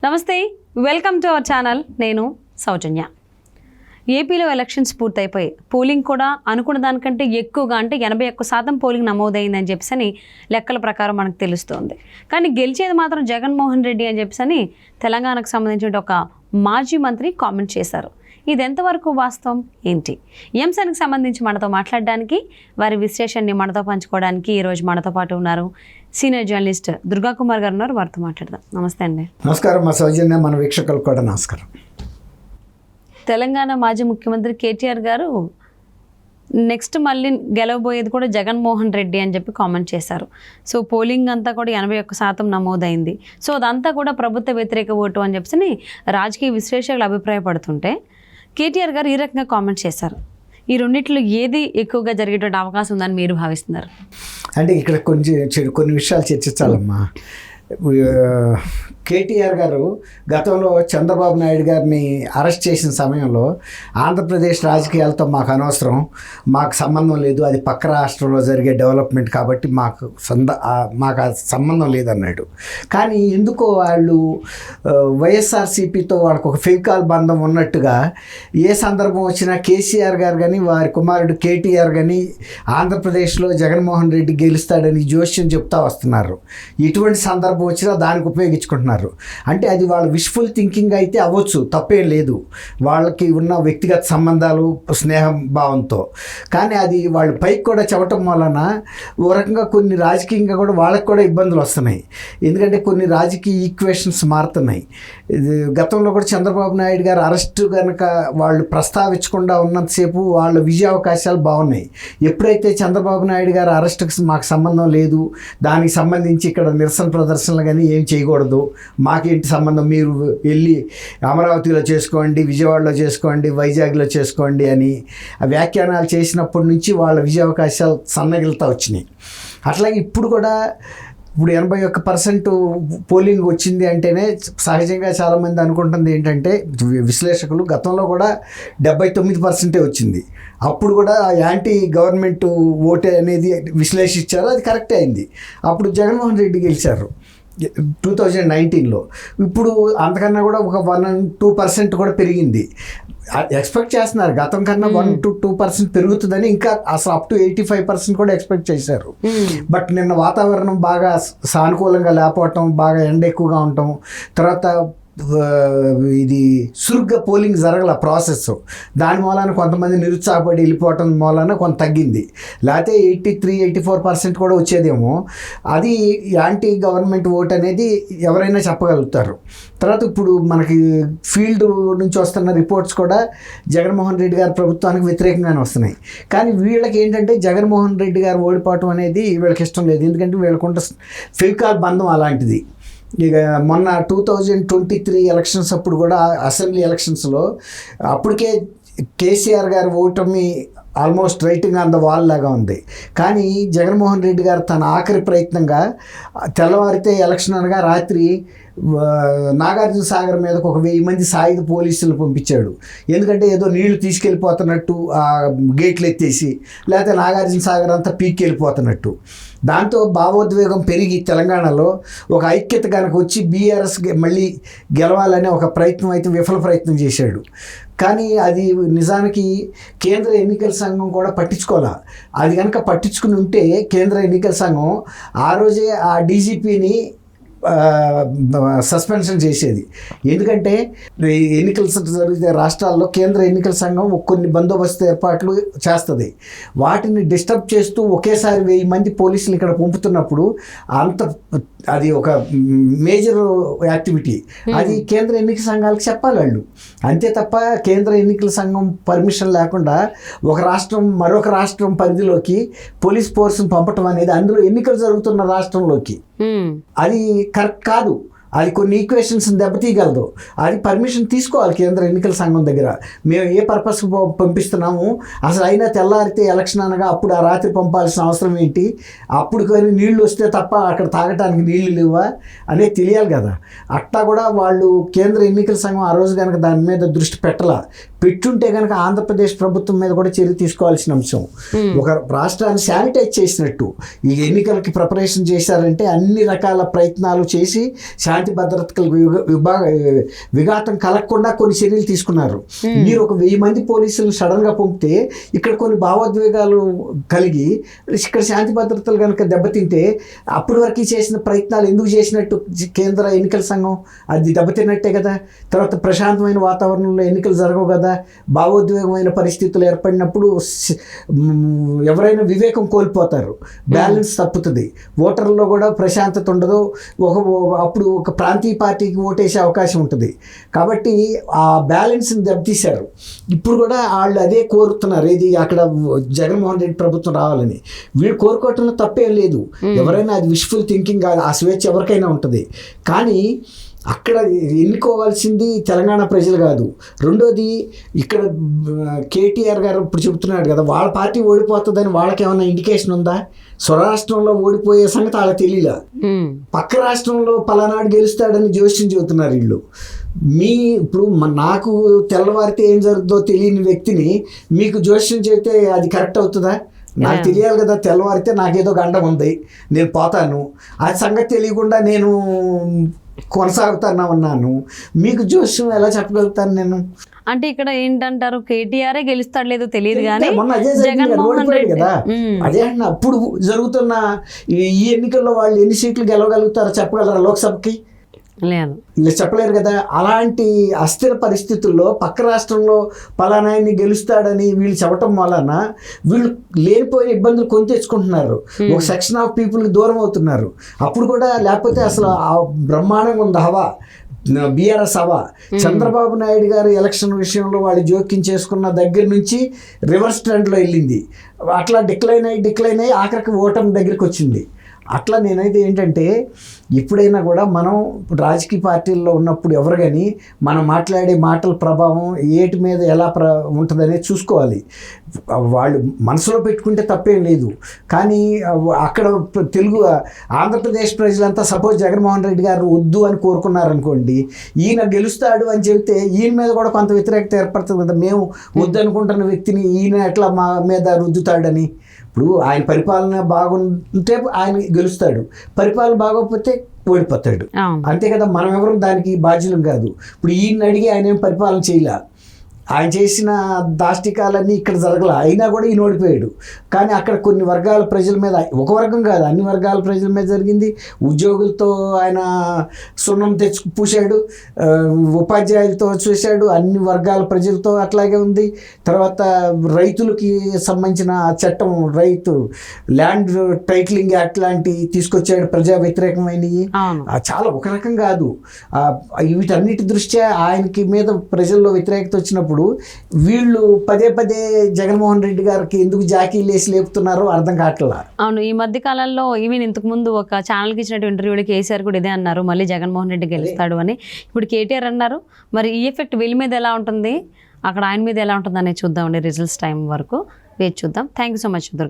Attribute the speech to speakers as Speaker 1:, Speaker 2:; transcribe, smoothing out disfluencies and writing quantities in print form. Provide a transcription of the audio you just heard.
Speaker 1: నమస్తే, welcome to our channel. నేను సౌజన్య. ఏపీలో ఎలక్షన్స్ పూర్తయిపోయి పోలింగ్ కూడా అనుకున్న దానికంటే ఎక్కువగా అంటే 81% పోలింగ్ నమోదైందని చెప్పేసి లెక్కల ప్రకారం మనకు తెలుస్తోంది. కానీ గెలిచేది మాత్రం జగన్మోహన్ రెడ్డి అని చెప్పేసి తెలంగాణకు సంబంధించిన ఒక మాజీ మంత్రి కామెంట్ చేశారు. ఇది ఎంతవరకు వాస్తవం ఏంటి? ఈ అంశానికి సంబంధించి మనతో మాట్లాడడానికి, వారి విశ్లేషణని మనతో పంచుకోవడానికి ఈరోజు మనతో పాటు ఉన్నారు సీనియర్ జర్నలిస్ట్ దుర్గా కుమార్ గారు ఉన్నారు. వారితో మాట్లాడదాం. నమస్తే అండి.
Speaker 2: నమస్కారం. మా సౌజన్య, మన వీక్షకులకు కూడా నమస్కారం.
Speaker 1: తెలంగాణ మాజీ ముఖ్యమంత్రి కేటీఆర్ గారు నెక్స్ట్ మళ్ళీ గెలవబోయేది కూడా జగన్మోహన్ రెడ్డి అని చెప్పి కామెంట్ చేశారు. సో పోలింగ్ అంతా కూడా 81% నమోదైంది. సో అదంతా కూడా ప్రభుత్వ వ్యతిరేక ఓటు అని చెప్పి రాజకీయ విశ్లేషకులు అభిప్రాయపడుతుంటే కేటీఆర్ గారు ఈ రకంగా కామెంట్ చేశారు. ఈ రెండిట్లో ఏది ఎక్కువగా జరిగేటువంటి అవకాశం ఉందని మీరు భావిస్తున్నారు?
Speaker 2: అంటే ఇక్కడ కొన్ని విషయాలు చర్చించాలమ్మా. కేటీఆర్ గారు గతంలో చంద్రబాబు నాయుడు గారిని అరెస్ట్ చేసిన సమయంలో ఆంధ్రప్రదేశ్ రాజకీయాలతో మాకు అనవసరం, మాకు సంబంధం లేదు, అది పక్క రాష్ట్రంలో జరిగే డెవలప్మెంట్ కాబట్టి మాకు సంబంధం లేదన్నాడు. కానీ ఎందుకో వాళ్ళు వైఎస్ఆర్సీపీతో వాళ్ళకు ఒక ఫెవికాల్ బంధం ఉన్నట్టుగా ఏ సందర్భం వచ్చినా కేసీఆర్ గారు కానీ వారి కుమారుడు కేటీఆర్ కానీ ఆంధ్రప్రదేశ్లో జగన్మోహన్ రెడ్డి గెలుస్తాడని జోస్యం చెప్తా వస్తున్నారు. ఇటువంటి సందర్భం వచ్చినా దానికి ఉపయోగించుకుంటున్నారు. అంటే అది వాళ్ళ విష్ఫుల్ థింకింగ్ అయితే అవ్వచ్చు, తప్పేం లేదు, వాళ్ళకి ఉన్న వ్యక్తిగత సంబంధాలు స్నేహం భావంతో. కానీ అది వాళ్ళు పైకి కూడా చెప్పటం వలన ఓ రకంగా కొన్ని రాజకీయంగా కూడా వాళ్ళకి కూడా ఇబ్బందులు వస్తున్నాయి. ఎందుకంటే కొన్ని రాజకీయ ఈక్వేషన్స్ మారుతున్నాయి. గతంలో కూడా చంద్రబాబు నాయుడు గారు అరెస్టు కనుక వాళ్ళు ప్రస్తావించకుండా ఉన్నంతసేపు వాళ్ళ విజయ అవకాశాలు బాగున్నాయి. ఎప్పుడైతే చంద్రబాబు నాయుడు గారు అరెస్టుకి మాకు సంబంధం లేదు, దానికి సంబంధించి ఇక్కడ నిరసన ప్రదర్శనలు కానీ ఏం చేయకూడదు, మాకేంటి సంబంధం, మీరు వెళ్ళి అమరావతిలో చేసుకోండి, విజయవాడలో చేసుకోండి, వైజాగ్లో చేసుకోండి అని వ్యాఖ్యానాలు చేసినప్పటి నుంచి వాళ్ళ విజయ అవకాశాలు సన్నగిలుతా వచ్చినాయి. అట్లాగే ఇప్పుడు కూడా ఇప్పుడు 81% పోలింగ్ వచ్చింది అంటేనే సహజంగా చాలామంది అనుకుంటుంది ఏంటంటే విశ్లేషకులు, గతంలో కూడా 79% వచ్చింది. అప్పుడు కూడా యాంటీ గవర్నమెంట్ ఓటే అనేది విశ్లేషించారు, అది కరెక్ట్ అయింది. అప్పుడు జగన్మోహన్ రెడ్డి గెలిచారు 2019లో. ఇప్పుడు అంతకన్నా కూడా ఒక 1-2% కూడా పెరిగింది. ఎక్స్పెక్ట్ చేస్తున్నారు గతం కన్నా 1-2% పెరుగుతుందని, ఇంకా అసలు అప్ టు 85% కూడా ఎక్స్పెక్ట్ చేశారు. బట్ నిన్న వాతావరణం బాగా సానుకూలంగా లేకపోవటం, బాగా ఎండ ఎక్కువగా ఉండటం, తర్వాత ఇది సురుగ్గా పోలింగ్ జరగల ప్రాసెస్, దాని మూలాన కొంతమంది నిరుత్సాహపడి వెళ్ళిపోవటం మూలాన కొంత తగ్గింది. లేకపోతే 83-84% కూడా వచ్చేదేమో. అది యాంటీ గవర్నమెంట్ ఓట్ అనేది ఎవరైనా చెప్పగలుగుతారు. తర్వాత ఇప్పుడు మనకి ఫీల్డ్ నుంచి వస్తున్న రిపోర్ట్స్ కూడా జగన్మోహన్ రెడ్డి గారి ప్రభుత్వానికి వ్యతిరేకంగానే వస్తున్నాయి. కానీ వీళ్ళకి ఏంటంటే జగన్మోహన్ రెడ్డి గారు ఓడిపోవటం అనేది వీళ్ళకి ఇష్టం లేదు. ఎందుకంటే వీళ్ళకుంటే ఫెవికాల్ బంధం అలాంటిది. ఇక మొన్న 2023 ఎలక్షన్స్ అప్పుడు కూడా అసెంబ్లీ ఎలక్షన్స్లో అప్పటికే కేసీఆర్ గారి ఓటమి almost writing on the wall లాగా ఉంది. కానీ జగన్మోహన్ రెడ్డి గారు తన ఆఖరి ప్రయత్నంగా తెల్లవారితే ఎలక్షన్ అనగా రాత్రి నాగార్జున సాగర్ మీదకు ఒక 1000 మంది సాయుధ పోలీసులు పంపించాడు. ఎందుకంటే ఏదో నీళ్లు తీసుకెళ్ళిపోతున్నట్టు ఆ గేట్లు ఎత్తేసి, లేకపోతే నాగార్జున సాగర్ అంతా పీక్కి వెళ్ళిపోతున్నట్టు. దాంతో భావోద్వేగం పెరిగి తెలంగాణలో ఒక ఐక్యత కనుక వచ్చి బీఆర్ఎస్ మళ్ళీ గెలవాలనే ఒక ప్రయత్నం అయితే విఫల ప్రయత్నం చేశాడు. కానీ అది నిజానికి కేంద్ర ఎన్నికల సంఘం కూడా పట్టించుకోలే. అది కనుక పట్టించుకుని ఉంటే కేంద్ర ఎన్నికల సంఘం ఆ రోజే ఆ డీజీపీని సస్పెన్షన్ చేసేది. ఎందుకంటే ఎన్నికలు జరిగితే రాష్ట్రాల్లో కేంద్ర ఎన్నికల సంఘం కొన్ని బందోబస్తు ఏర్పాట్లు చేస్తుంది. వాటిని డిస్టర్బ్ చేస్తూ ఒకేసారి 1000 మంది పోలీసులు ఇక్కడ పంపుతున్నప్పుడు అది ఒక మేజర్ యాక్టివిటీ. అది కేంద్ర ఎన్నికల సంఘాలకు చెప్పాలి వాళ్ళు. అంతే తప్ప కేంద్ర ఎన్నికల సంఘం పర్మిషన్ లేకుండా ఒక రాష్ట్రం మరొక రాష్ట్రం పరిధిలోకి పోలీస్ ఫోర్స్ని పంపటం అనేది, అందులో ఎన్నికలు జరుగుతున్న రాష్ట్రంలోకి, అది కరెక్ట్ కాదు. అది కొన్ని ఈక్వేషన్స్ని దెబ్బతీయగలదు. అది పర్మిషన్ తీసుకోవాలి కేంద్ర ఎన్నికల సంఘం దగ్గర. మేము ఏ పర్పస్ పంపిస్తున్నాము, అసలు అయినా తెల్లారితే ఎలక్షన్ అనగా అప్పుడు ఆ రాత్రి పంపాల్సిన అవసరం ఏంటి, అప్పుడు కానీ నీళ్లు వస్తే తప్ప అక్కడ తాగటానికి నీళ్లు లేవా అనేది తెలియాలి కదా. అట్టా కూడా వాళ్ళు కేంద్ర ఎన్నికల సంఘం ఆ రోజు కనుక దాని మీద దృష్టి పెట్టాల. పెట్టుంటే కనుక ఆంధ్రప్రదేశ్ ప్రభుత్వం మీద కూడా చర్య తీసుకోవాల్సిన అంశం. ఒక రాష్ట్రాన్ని శానిటైజ్ చేసినట్టు ఈ ఎన్నికలకి ప్రిపరేషన్ చేశారంటే అన్ని రకాల ప్రయత్నాలు చేసి శాంతి భద్రతలకు విఘాతం కలగకుండా కొన్ని చర్యలు తీసుకున్నారు. మీరు ఒక 1000 మంది పోలీసులు సడన్గా పంపితే ఇక్కడ కొన్ని భావోద్వేగాలు కలిగి ఇక్కడ శాంతి భద్రతలు కనుక దెబ్బతింటే అప్పటి వరకు చేసిన ప్రయత్నాలు ఎందుకు చేసినట్టు కేంద్ర ఎన్నికల సంఘం? అది దెబ్బతిన్నట్టే కదా. తర్వాత ప్రశాంతమైన వాతావరణంలో ఎన్నికలు జరగవు కదా. భావోద్వేగమైన పరిస్థితులు ఏర్పడినప్పుడు ఎవరైనా వివేకం కోల్పోతారు, బ్యాలెన్స్ తప్పుతుంది, ఓటర్లో కూడా ప్రశాంతత ఉండదు, అప్పుడు ఒక ప్రాంతీయ పార్టీకి ఓటేసే అవకాశం ఉంటుంది. కాబట్టి ఆ బ్యాలెన్స్ని దెబ్బతీశారు. ఇప్పుడు కూడా వాళ్ళు అదే కోరుతున్నారు, ఇది అక్కడ జగన్మోహన్ రెడ్డి ప్రభుత్వం రావాలని. వీళ్ళు కోరుకోవటంలో తప్పేం లేదు, ఎవరైనా అది విష్ఫుల్ థింకింగ్ కాదు, ఆ స్వేచ్ఛ ఎవరికైనా ఉంటుంది. కానీ అక్కడ ఎన్నుకోవాల్సింది తెలంగాణ ప్రజలు కాదు. రెండోది ఇక్కడ కేటీఆర్ గారు ఇప్పుడు చెబుతున్నాడు కదా, వాళ్ళ పార్టీ ఓడిపోతుందని వాళ్ళకి ఏమైనా ఇండికేషన్ ఉందా? స్వరాష్ట్రంలో ఓడిపోయే సంగతి వాళ్ళకి తెలియలా, పక్క రాష్ట్రంలో పలానాడు గెలుస్తాడని జోష్యం చెబుతున్నారు వీళ్ళు. ఇప్పుడు నాకు తెల్లవారితే ఏం జరుగుతుందో తెలియని వ్యక్తిని మీకు జోష్యం చెబితే అది కరెక్ట్ అవుతుందా? నాకు తెలియాలి కదా, తెల్లవారితే నాకేదో గండం ఉంది, నేను పోతాను, ఆ సంగతి తెలియకుండా నేను కొనసాగుతాన్నామన్నాను, మీకు జోష్యం ఎలా చెప్పగలుగుతాను నేను?
Speaker 1: అంటే ఇక్కడ ఏంటంటారు, కేటీఆర్ గెలుస్తాడు లేదో తెలియదు కానీ
Speaker 2: మొన్న అదే ఓడిపోయాడు కదా. అదే అంటున్నా, అప్పుడు జరుగుతున్న ఈ ఎన్నికల్లో వాళ్ళు ఎన్ని సీట్లు గెలవగలుగుతారో చెప్పగలరా లోక్సభకి?
Speaker 1: లేదు,
Speaker 2: ఇలా చెప్పలేరు కదా. అలాంటి అస్థిర పరిస్థితుల్లో పక్క రాష్ట్రంలో పలానాయన్ని గెలుస్తాడని వీళ్ళు చెప్పటం వలన వీళ్ళు లేనిపోయిన ఇబ్బందులు కొని తెచ్చుకుంటున్నారు, ఒక సెక్షన్ ఆఫ్ పీపుల్కి దూరం అవుతున్నారు. అప్పుడు కూడా లేకపోతే అసలు ఆ బ్రహ్మాండంగా ఉంది హవా, బీఆర్ఎస్ హవా. చంద్రబాబు నాయుడు గారు ఎలక్షన్ విషయంలో వాళ్ళు జోక్యం చేసుకున్న దగ్గర నుంచి రివర్స్ ట్రెండ్లో వెళ్ళింది. అట్లా డిక్లైన్ అయ్యి ఆఖరికి ఓటమి దగ్గరికి వచ్చింది. అట్లా నేనైతే ఏంటంటే, ఎప్పుడైనా కూడా మనం రాజకీయ పార్టీల్లో ఉన్నప్పుడు ఎవరు కానీ మనం మాట్లాడే మాటల ప్రభావం ఏటి మీద ఎలా ఉంటుందనేది చూసుకోవాలి. వాళ్ళు మనసులో పెట్టుకుంటే తప్పేం లేదు. కానీ అక్కడ ఆంధ్రప్రదేశ్ ప్రజలంతా సపోజ్ జగన్మోహన్ రెడ్డి గారు వద్దు అని కోరుకున్నారనుకోండి, ఈయన గెలుస్తాడు అని చెబితే ఈయన మీద కూడా కొంత వ్యతిరేకత ఏర్పడుతుంది కదా. మేము వద్దు అనుకుంటున్న వ్యక్తిని ఈయన ఎట్లా మా మీద రుద్దుతాడని. ఇప్పుడు ఆయన పరిపాలన బాగుంటే ఆయన గెలుస్తాడు, పరిపాలన బాగోకపోతే ఓడిపోతాడు, అంతే కదా. మనం ఎవరు దానికి బాధ్యులం కాదు. ఇప్పుడు ఈయన అడిగి ఆయన ఏం పరిపాలన చేయలే, ఆయన చేసిన దాష్టికాలన్నీ ఇక్కడ జరగల, అయినా కూడా ఈయన ఓడిపోయాడు. కానీ అక్కడ కొన్ని వర్గాల ప్రజల మీద, ఒక వర్గం కాదు అన్ని వర్గాల ప్రజల మీద జరిగింది. ఉద్యోగులతో ఆయన సున్నం పూశాడు, ఉపాధ్యాయులతో చూశాడు, అన్ని వర్గాల ప్రజలతో అట్లాగే ఉంది. తర్వాత రైతులకి సంబంధించిన చట్టం, రైతు ల్యాండ్ టైటిలింగ్ యాక్ట్ లాంటివి తీసుకొచ్చాడు, ప్రజా వ్యతిరేకమైనవి. చాలా ఒక రకం కాదు, వీటన్నిటి దృష్ట్యా ఆయనకి మీద ప్రజల్లో వ్యతిరేకత వచ్చినప్పుడు వీళ్ళు పదే జగన్మోహన్ రెడ్డి గారికి ఎందుకు జాకీలు వేసి లేపుతున్నారో అర్థం కావట్లా.
Speaker 1: అవును, ఈ మధ్య కాలంలో ఈవెన్ ఇంతకు ముందు ఒక ఛానల్కి ఇచ్చినట్టు ఇంటర్వ్యూలో కేసీఆర్ కూడా ఇదే అన్నారు, మళ్ళీ జగన్మోహన్ రెడ్డి గెలుస్తాడు అని. ఇప్పుడు కేటీఆర్ అన్నారు. మరి ఈ ఎఫెక్ట్ వీళ్ళ మీద ఎలా ఉంటుంది, అక్కడ ఆయన మీద ఎలా ఉంటుంది అనేది చూద్దామండి. రిజల్ట్స్ టైం వరకు వేచి చూద్దాం. Thank you so much Durga.